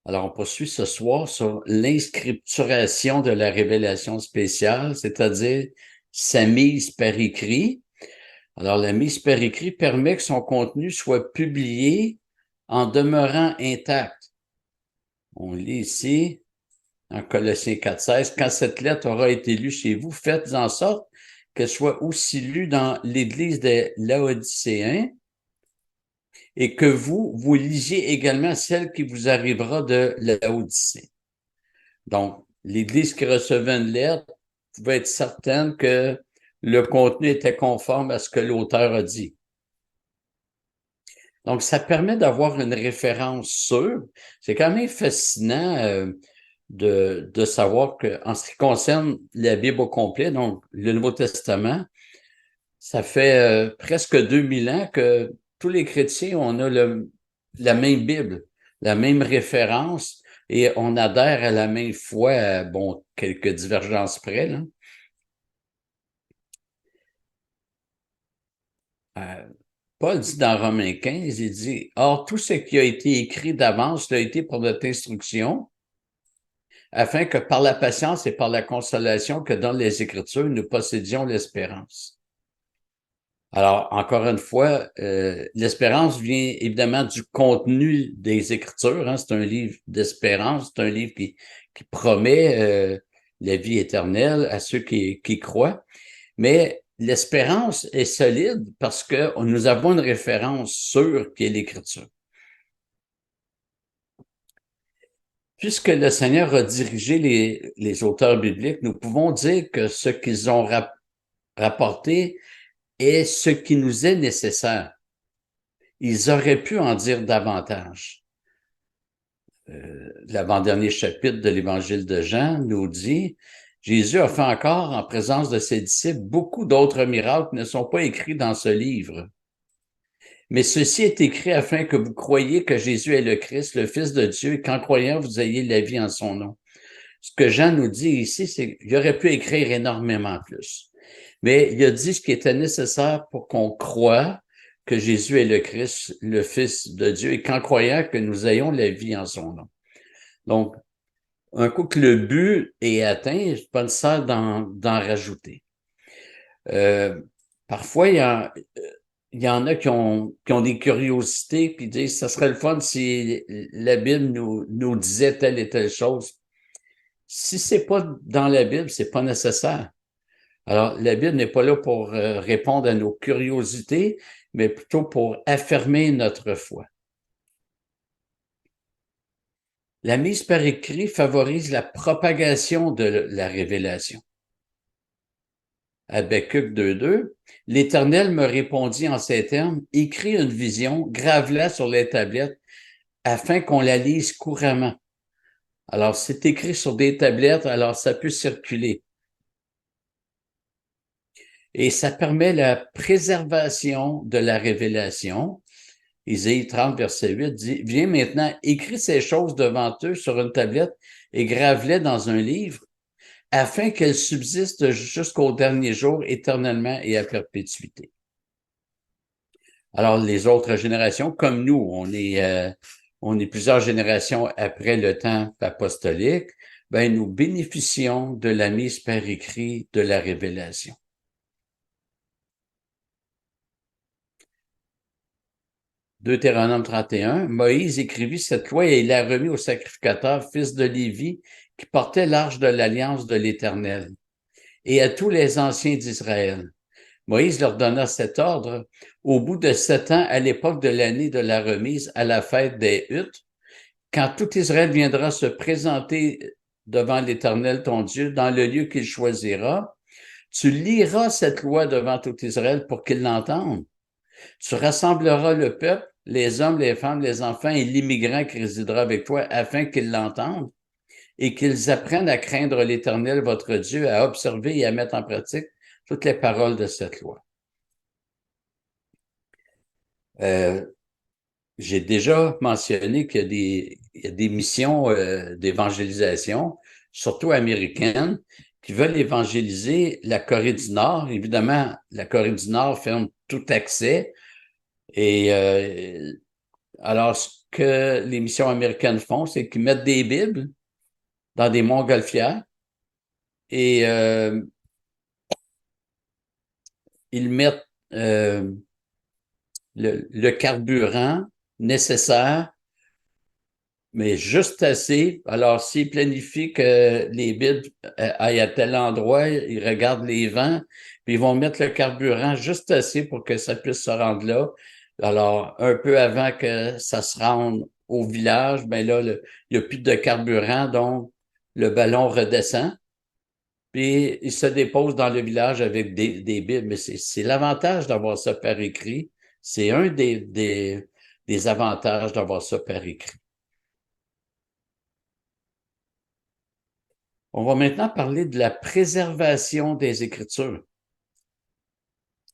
Alors, on poursuit ce soir sur l'inscripturation de la révélation spéciale, c'est-à-dire sa mise par écrit. Alors, la mise par écrit permet que son contenu soit publié en demeurant intact. On lit ici, en Colossiens 4,16, quand cette lettre aura été lue chez vous, faites en sorte qu'elle soit aussi lue dans l'Église des Laodicéens et que vous lisiez également celle qui vous arrivera de Laodicée. Donc, l'Église qui recevait une lettre pouvait être certaine que le contenu était conforme à ce que l'auteur a dit. Donc, ça permet d'avoir une référence sûre. C'est quand même fascinant de savoir qu'en ce qui concerne la Bible au complet, donc le Nouveau Testament, ça fait presque 2000 ans que tous les chrétiens, on a la même Bible, la même référence et on adhère à la même foi, bon, quelques divergences près, là. Paul dit dans Romains 15, il dit, « Or, tout ce qui a été écrit d'avance l'a été pour notre instruction, afin que par la patience et par la consolation que dans les Écritures, nous possédions l'espérance. » Alors, encore une fois, l'espérance vient évidemment du contenu des Écritures. Hein, c'est un livre d'espérance, c'est un livre qui promet la vie éternelle à ceux qui croient. Mais l'espérance est solide parce que nous avons une référence sûre qui est l'Écriture. Puisque le Seigneur a dirigé les auteurs bibliques, nous pouvons dire que ce qu'ils ont rapporté est ce qui nous est nécessaire. Ils auraient pu en dire davantage. L'avant-dernier chapitre de l'Évangile de Jean nous dit, Jésus a fait encore, en présence de ses disciples, beaucoup d'autres miracles qui ne sont pas écrits dans ce livre. Mais ceci est écrit afin que vous croyiez que Jésus est le Christ, le Fils de Dieu, et qu'en croyant, vous ayez la vie en son nom. Ce que Jean nous dit ici, c'est qu'il aurait pu écrire énormément plus. Mais il a dit ce qui était nécessaire pour qu'on croie que Jésus est le Christ, le Fils de Dieu, et qu'en croyant que nous ayons la vie en son nom. Donc, un coup que le but est atteint, c'est pas nécessaire d'en rajouter. Parfois, il y en a qui ont des curiosités puis disent ça serait le fun si la Bible nous disait telle et telle chose. Si c'est pas dans la Bible, c'est pas nécessaire. Alors, la Bible n'est pas là pour répondre à nos curiosités, mais plutôt pour affirmer notre foi. La mise par écrit favorise la propagation de la révélation. Habakkuk 2.2, l'Éternel me répondit en ces termes, écris une vision, grave-la sur les tablettes, afin qu'on la lise couramment. Alors, c'est écrit sur des tablettes, alors ça peut circuler. Et ça permet la préservation de la révélation. Isaïe 30, verset 8 dit, « Viens maintenant, écris ces choses devant eux sur une tablette et grave-les dans un livre, afin qu'elles subsistent jusqu'au dernier jour éternellement et à perpétuité. » Alors, les autres générations, comme nous, on est plusieurs générations après le temps apostolique, ben, nous bénéficions de la mise par écrit de la révélation. Deutéronome 31, Moïse écrivit cette loi et il l'a remis au sacrificateur, fils de Lévi, qui portait l'arche de l'alliance de l'Éternel, et à tous les anciens d'Israël. Moïse leur donna cet ordre au bout de 7 ans, à l'époque de l'année de la remise, à la fête des Huttes, quand tout Israël viendra se présenter devant l'Éternel ton Dieu dans le lieu qu'il choisira, tu liras cette loi devant tout Israël pour qu'ils l'entendent. Tu rassembleras le peuple, les hommes, les femmes, les enfants et l'immigrant qui résidera avec toi afin qu'ils l'entendent et qu'ils apprennent à craindre l'Éternel, votre Dieu, à observer et à mettre en pratique toutes les paroles de cette loi. J'ai déjà mentionné qu'il y a des missions d'évangélisation, surtout américaines, qui veulent évangéliser la Corée du Nord. Évidemment, la Corée du Nord ferme tout accès. Et alors, ce que les missions américaines font, c'est qu'ils mettent des Bibles dans des montgolfières et ils mettent le carburant nécessaire, mais juste assez. Alors, s'ils planifient que les Bibles aillent à tel endroit, ils regardent les vents, puis ils vont mettre le carburant juste assez pour que ça puisse se rendre là. Alors, un peu avant que ça se rende au village, ben là, il n'y a plus de carburant, donc le ballon redescend, puis il se dépose dans le village avec des Bibles. Mais c'est l'avantage d'avoir ça par écrit. C'est un des avantages d'avoir ça par écrit. On va maintenant parler de la préservation des Écritures.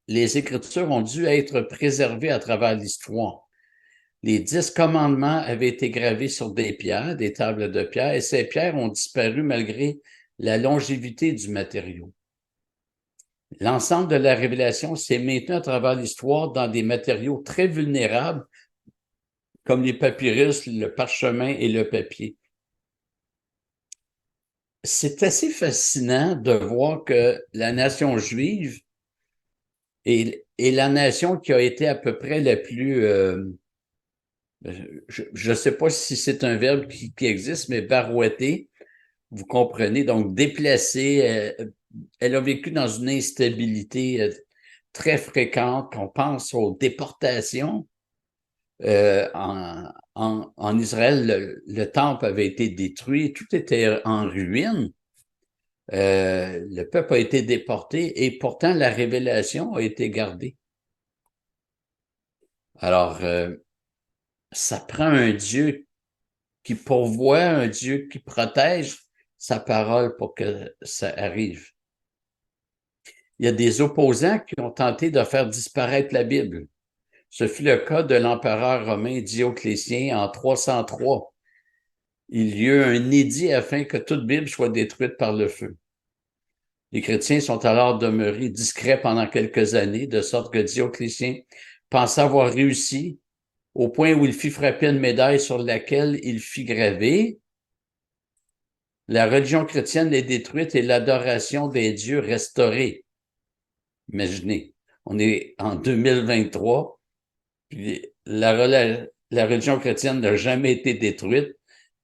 Les Écritures ont dû être préservées à travers l'histoire. Les 10 commandements avaient été gravés sur des pierres, des tables de pierre, et ces pierres ont disparu malgré la longévité du matériau. L'ensemble de la révélation s'est maintenu à travers l'histoire dans des matériaux très vulnérables, comme les papyrus, le parchemin et le papier. C'est assez fascinant de voir que la nation juive est la nation qui a été à peu près la plus, je ne sais pas si c'est un verbe qui existe, mais barouetter, vous comprenez, donc déplacer, elle a vécu dans une instabilité très fréquente. On pense aux déportations. En Israël, le temple avait été détruit, tout était en ruine. Le peuple a été déporté et pourtant la révélation a été gardée. Alors, ça prend un Dieu qui pourvoit, un Dieu qui protège sa parole pour que ça arrive. Il y a des opposants qui ont tenté de faire disparaître la Bible. Ce fut le cas de l'empereur romain Dioclétien en 303. Il y eut un édit afin que toute Bible soit détruite par le feu. Les chrétiens sont alors demeurés discrets pendant quelques années, de sorte que Dioclétien pensa avoir réussi au point où il fit frapper une médaille sur laquelle il fit graver « La religion chrétienne est détruite et l'adoration des dieux restaurée ». Imaginez, on est en 2023, puis la religion chrétienne n'a jamais été détruite,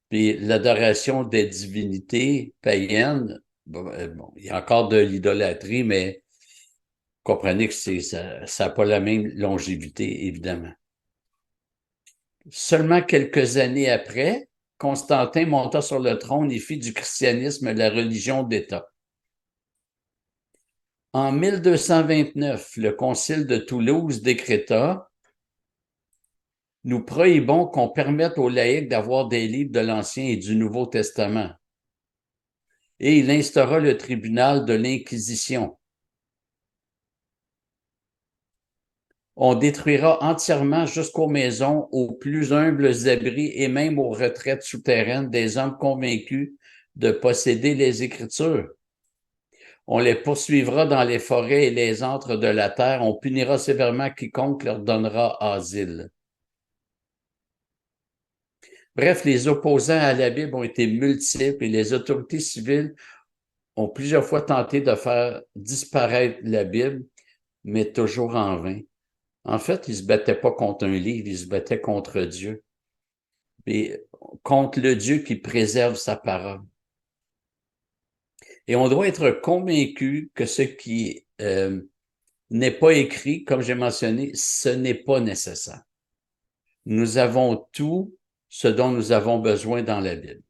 puis l'adoration des divinités païennes, bon, il y a encore de l'idolâtrie, mais comprenez que ça n'a pas la même longévité, évidemment. Seulement quelques années après, Constantin monta sur le trône et fit du christianisme la religion d'État. En 1229, le concile de Toulouse décréta « Nous prohibons qu'on permette aux laïcs d'avoir des livres de l'Ancien et du Nouveau Testament. » Et il instaura le tribunal de l'Inquisition. On détruira entièrement jusqu'aux maisons, aux plus humbles abris et même aux retraites souterraines des hommes convaincus de posséder les Écritures. On les poursuivra dans les forêts et les antres de la terre. On punira sévèrement quiconque leur donnera asile. Bref, les opposants à la Bible ont été multiples et les autorités civiles ont plusieurs fois tenté de faire disparaître la Bible, mais toujours en vain. En fait, ils ne se battaient pas contre un livre, ils se battaient contre Dieu. Et contre le Dieu qui préserve sa parole. Et on doit être convaincu que ce qui n'est pas écrit, comme j'ai mentionné, ce n'est pas nécessaire. Nous avons tout ce dont nous avons besoin dans la Bible.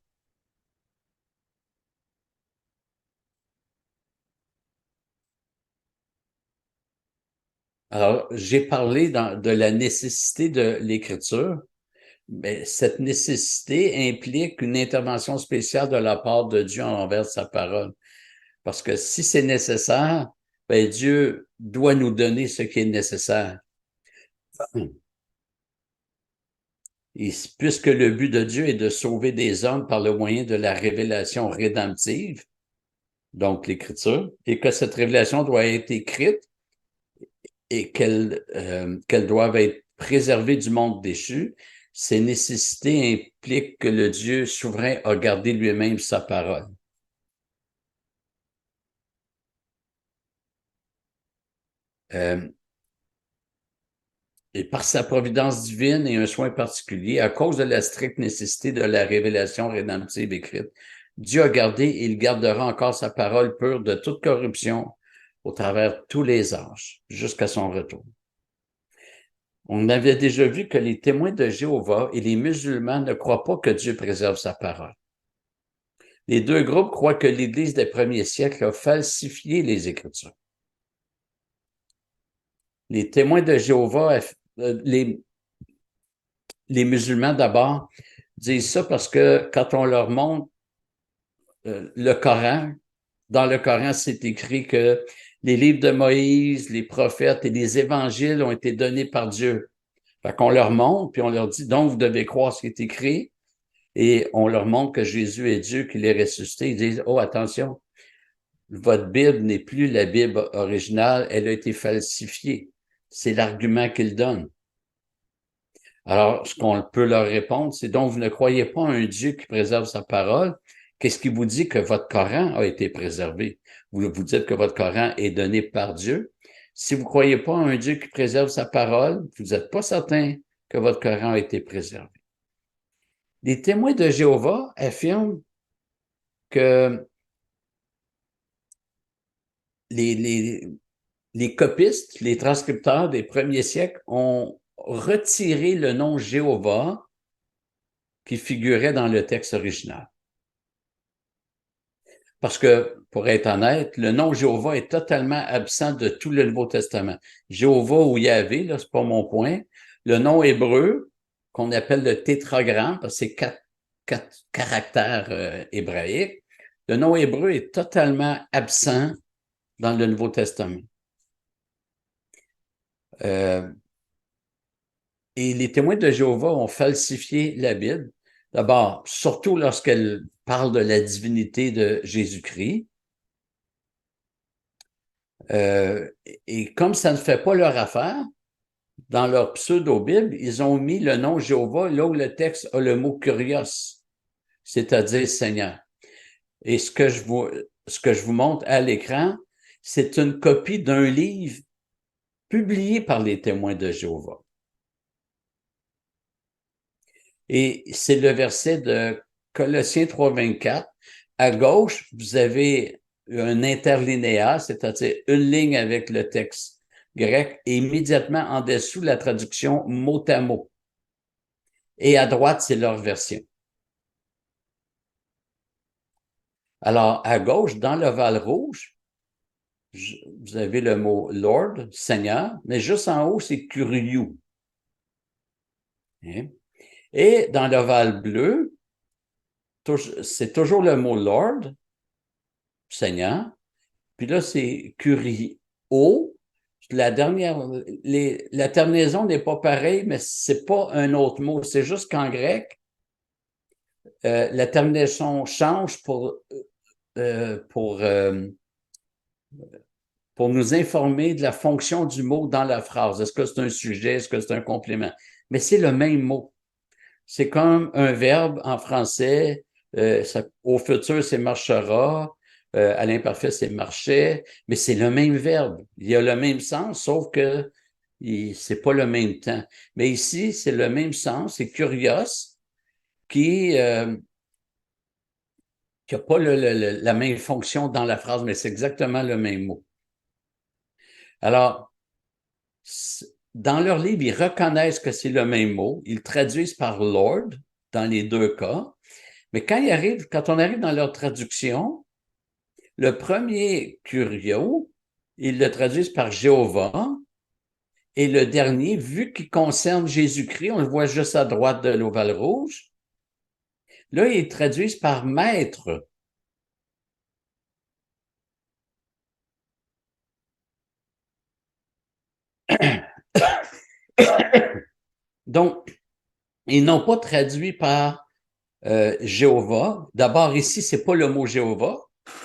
Alors, j'ai parlé de la nécessité de l'Écriture, mais cette nécessité implique une intervention spéciale de la part de Dieu envers sa parole. Parce que si c'est nécessaire, ben Dieu doit nous donner ce qui est nécessaire. Et puisque le but de Dieu est de sauver des hommes par le moyen de la révélation rédemptive, donc l'Écriture, et que cette révélation doit être écrite et qu'elle doive être préservée du monde déchu, Ces nécessités impliquent que le Dieu souverain a gardé lui-même sa parole. Et par sa providence divine et un soin particulier, à cause de la stricte nécessité de la révélation rédemptive écrite, Dieu a gardé et il gardera encore sa parole pure de toute corruption au travers tous les âges, jusqu'à son retour. On avait déjà vu que les témoins de Jéhovah et les musulmans ne croient pas que Dieu préserve sa parole. Les deux groupes croient que l'Église des premiers siècles a falsifié les Écritures. Les témoins de Jéhovah, les musulmans d'abord, disent ça parce que quand on leur montre le Coran, dans le Coran, c'est écrit que les livres de Moïse, les prophètes et les évangiles ont été donnés par Dieu. Fait qu'on leur montre, puis on leur dit, donc vous devez croire ce qui est écrit, et on leur montre que Jésus est Dieu, qu'il est ressuscité. Ils disent, oh, attention, votre Bible n'est plus la Bible originale, elle a été falsifiée. C'est l'argument qu'ils donnent. Alors, ce qu'on peut leur répondre, c'est donc vous ne croyez pas en un Dieu qui préserve sa parole. Qu'est-ce qui vous dit que votre Coran a été préservé? Vous dites que votre Coran est donné par Dieu. Si vous ne croyez pas en un Dieu qui préserve sa parole, vous n'êtes pas certain que votre Coran a été préservé. Les témoins de Jéhovah affirment que les copistes, les transcripteurs des premiers siècles ont retiré le nom Jéhovah qui figurait dans le texte original. Parce que, pour être honnête, le nom Jéhovah est totalement absent de tout le Nouveau Testament. Jéhovah ou Yahvé, là, c'est pas mon point. Le nom hébreu, qu'on appelle le tétragramme, parce que c'est quatre caractères hébraïques, le nom hébreu est totalement absent dans le Nouveau Testament. Et les témoins de Jéhovah ont falsifié la Bible. D'abord, surtout lorsqu'elle parle de la divinité de Jésus-Christ. Et comme ça ne fait pas leur affaire, dans leur pseudo-Bible, ils ont mis le nom Jéhovah là où le texte a le mot kurios, c'est-à-dire Seigneur. Et ce que je vous montre à l'écran, c'est une copie d'un livre publié par les témoins de Jéhovah. Et c'est le verset de Colossiens 3,24. À gauche, vous avez un interlinéaire, c'est-à-dire une ligne avec le texte grec, et immédiatement en dessous, la traduction mot à mot. Et à droite, c'est leur version. Alors, à gauche, dans l'ovale rouge, vous avez le mot Lord, Seigneur, mais juste en haut, c'est Curiou. Et dans l'ovale bleu, c'est toujours le mot Lord, Seigneur, puis là, c'est Curio. La terminaison n'est pas pareille, mais c'est pas un autre mot. C'est juste qu'en grec, la terminaison change pour nous informer de la fonction du mot dans la phrase. Est-ce que c'est un sujet? Est-ce que c'est un complément? Mais c'est le même mot. C'est comme un verbe en français. Au futur, c'est marchera. À l'imparfait, c'est marchait. Mais c'est le même verbe. Il y a le même sens, sauf que c'est pas le même temps. Mais ici, c'est le même sens. C'est curios qui n'a pas la même fonction dans la phrase, mais c'est exactement le même mot. Alors, dans leur livre, ils reconnaissent que c'est le même mot. Ils traduisent par Lord dans les deux cas. Mais quand on arrive dans leur traduction, le premier curio, ils le traduisent par Jéhovah. Et le dernier, vu qu'il concerne Jésus-Christ, on le voit juste à droite de l'ovale rouge, là, ils traduisent par maître. Donc, ils n'ont pas traduit par Jéhovah. D'abord, ici, c'est pas le mot Jéhovah.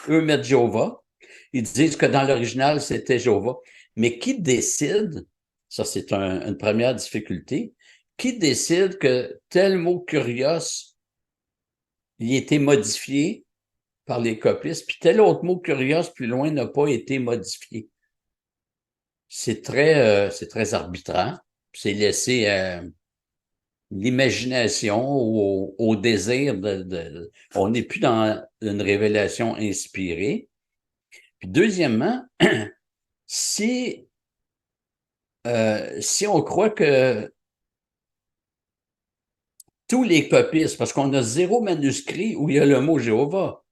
Eux mettent Jéhovah. Ils disent que dans l'original, c'était Jéhovah. Mais qui décide, ça c'est une première difficulté, qui décide que tel mot curios, il a été modifié par les copistes, puis tel autre mot curios plus loin n'a pas été modifié? C'est très arbitraire. C'est laissé à l'imagination, au désir on n'est plus dans une révélation inspirée. Puis deuxièmement, si on croit que tous les copistes, parce qu'on a 0 manuscrit où il y a le mot Jéhovah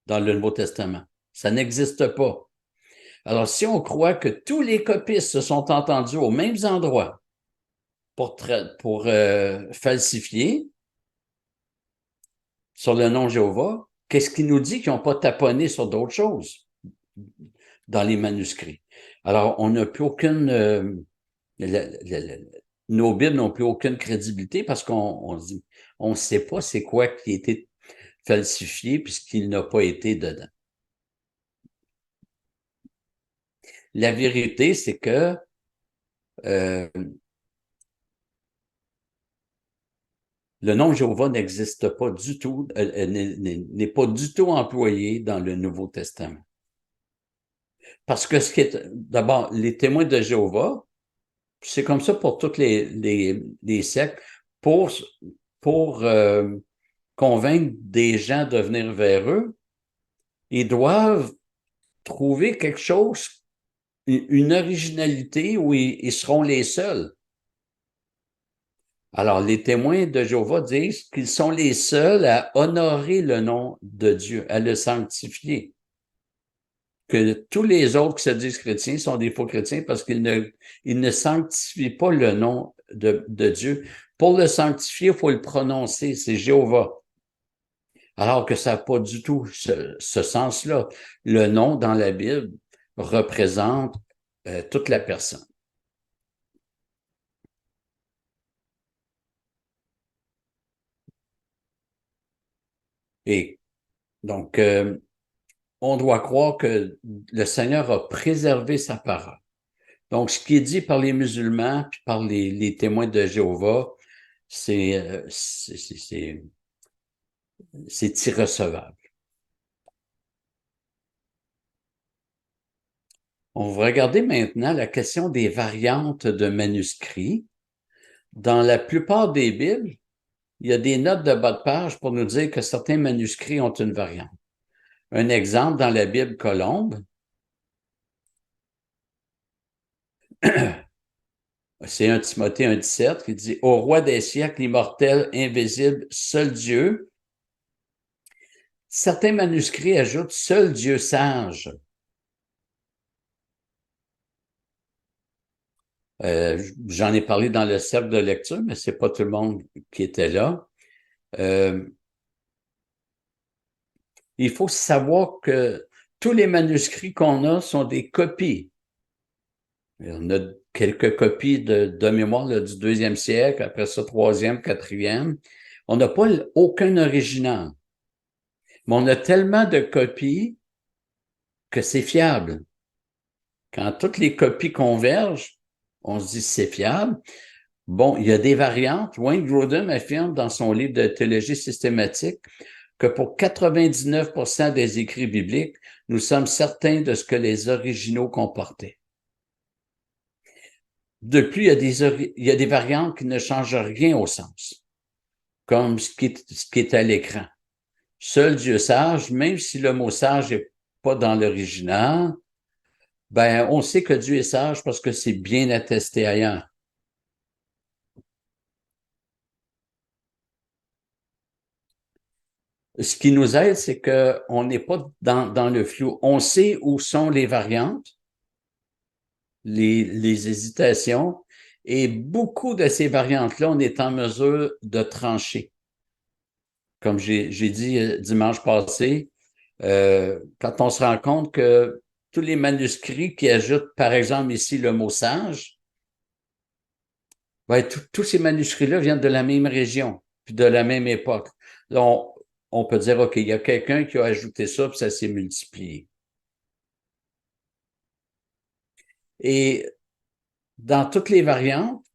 dans le Nouveau Testament, ça n'existe pas. Alors, si on croit que tous les copistes se sont entendus aux mêmes endroits pour falsifier sur le nom Jéhovah, qu'est-ce qui nous dit qu'ils n'ont pas taponné sur d'autres choses dans les manuscrits? Alors, on n'a plus aucune... nos Bibles n'ont plus aucune crédibilité parce qu'on dit, on ne sait pas c'est quoi qui a été falsifié puisqu'il n'a pas été dedans. La vérité, c'est que le nom Jéhovah n'existe pas du tout, n'est pas du tout employé dans le Nouveau Testament. Parce que d'abord, les témoins de Jéhovah, c'est comme ça pour toutes les sectes, pour convaincre des gens de venir vers eux, ils doivent trouver quelque chose, une originalité où ils seront les seuls. Alors, les témoins de Jéhovah disent qu'ils sont les seuls à honorer le nom de Dieu, à le sanctifier. Que tous les autres qui se disent chrétiens sont des faux chrétiens parce qu'ils ne sanctifient pas le nom de Dieu. Pour le sanctifier, il faut le prononcer, c'est Jéhovah. Alors que ça n'a pas du tout ce sens-là. Le nom dans la Bible représente toute la personne. Et donc, on doit croire que le Seigneur a préservé sa parole. Donc, ce qui est dit par les musulmans puis par les témoins de Jéhovah, c'est irrecevable. On va regarder maintenant la question des variantes de manuscrits. Dans la plupart des Bibles, il y a des notes de bas de page pour nous dire que certains manuscrits ont une variante. Un exemple dans la Bible Colombe, c'est 1 Timothée 1,17 qui dit « Au roi des siècles, immortel, invisible, seul Dieu ». Certains manuscrits ajoutent « Seul Dieu sage ». J'en ai parlé dans le cercle de lecture, mais c'est pas tout le monde qui était là. Il faut savoir que tous les manuscrits qu'on a sont des copies. On a quelques copies de mémoire là, du 2e siècle, après ça, 3e, 4e. On n'a pas aucun original. Mais on a tellement de copies que c'est fiable. Quand toutes les copies convergent, on se dit c'est fiable. Bon, il y a des variantes. Wayne Grudem affirme dans son livre de théologie systématique que pour 99% des écrits bibliques, nous sommes certains de ce que les originaux comportaient. De plus, il y a des variantes qui ne changent rien au sens, comme ce qui est à l'écran. Seul Dieu sage, même si le mot sage n'est pas dans l'original, ben, on sait que Dieu est sage parce que c'est bien attesté ailleurs. Ce qui nous aide, c'est qu'on n'est pas dans le flou. On sait où sont les variantes, les hésitations, et beaucoup de ces variantes-là, on est en mesure de trancher. Comme j'ai dit dimanche passé, quand on se rend compte que tous les manuscrits qui ajoutent, par exemple, ici le mot sage, ben, tous ces manuscrits-là viennent de la même région, puis de la même époque. Là, on peut dire, OK, il y a quelqu'un qui a ajouté ça, puis ça s'est multiplié. Et dans toutes les variantes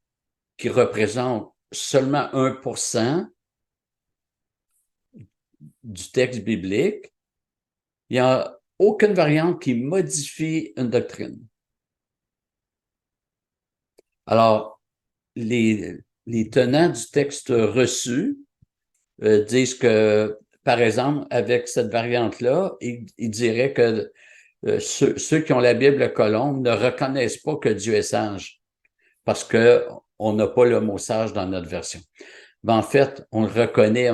qui représentent seulement 1% du texte biblique. Il n'y a aucune variante qui modifie une doctrine. Alors, les tenants du texte reçu disent que, par exemple, avec cette variante-là, ils diraient que ceux qui ont la Bible colombe ne reconnaissent pas que Dieu est sage parce qu'on n'a pas le mot sage dans notre version. Ben, en fait, on le reconnaît,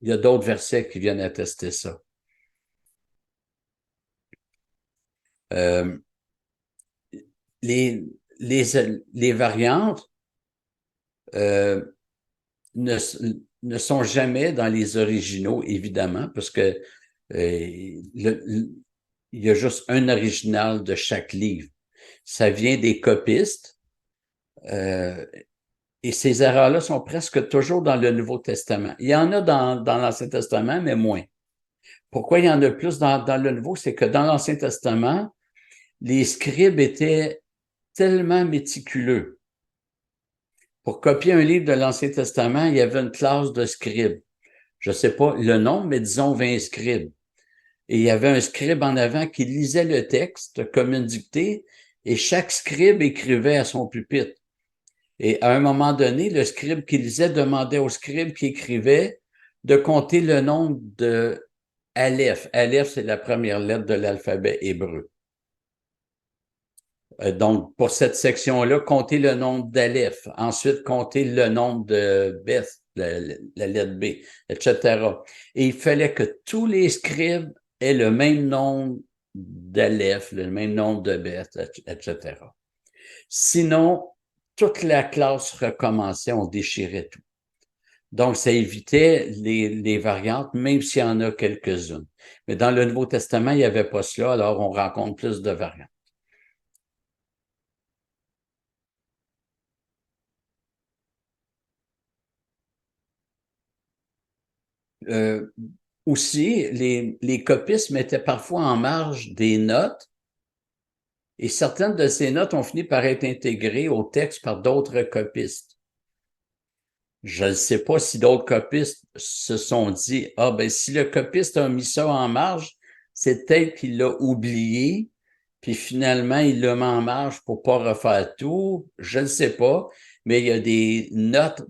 il y a d'autres versets qui viennent attester ça. Les, les variantes ne, ne sont jamais dans les originaux, évidemment, parce que il y a juste un original de chaque livre. Ça vient des copistes, et ces erreurs-là sont presque toujours dans le Nouveau Testament. Il y en a dans l'Ancien Testament, mais moins. Pourquoi il y en a plus dans le Nouveau? C'est que dans l'Ancien Testament, les scribes étaient tellement méticuleux. Pour copier un livre de l'Ancien Testament, il y avait une classe de scribes. Je ne sais pas le nombre, mais disons 20 scribes. Et il y avait un scribe en avant qui lisait le texte comme une dictée, et chaque scribe écrivait à son pupitre. Et à un moment donné, le scribe qui lisait demandait au scribe qui écrivait de compter le nombre de Aleph. Aleph, c'est la première lettre de l'alphabet hébreu. Donc, pour cette section-là, compter le nombre d'Aleph. Ensuite, compter le nombre de Beth, la lettre B, etc. Et il fallait que tous les scribes aient le même nombre d'Aleph, le même nombre de Beth, etc. Sinon, toute la classe recommençait, on déchirait tout. Donc, ça évitait les variantes, même s'il y en a quelques-unes. Mais dans le Nouveau Testament, il n'y avait pas cela, alors on rencontre plus de variantes. Euh, aussi, les copistes mettaient parfois en marge des notes, et certaines de ces notes ont fini par être intégrées au texte par d'autres copistes. Je ne sais pas si d'autres copistes se sont dit, ah ben si le copiste a mis ça en marge, c'est peut-être qu'il l'a oublié, puis finalement il l'a mis en marge pour pas refaire tout. Je ne sais pas, mais il y a des notes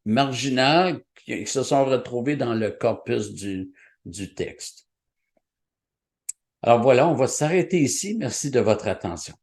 marginales qui se sont retrouvées dans le corpus du texte. Alors voilà, on va s'arrêter ici. Merci de votre attention.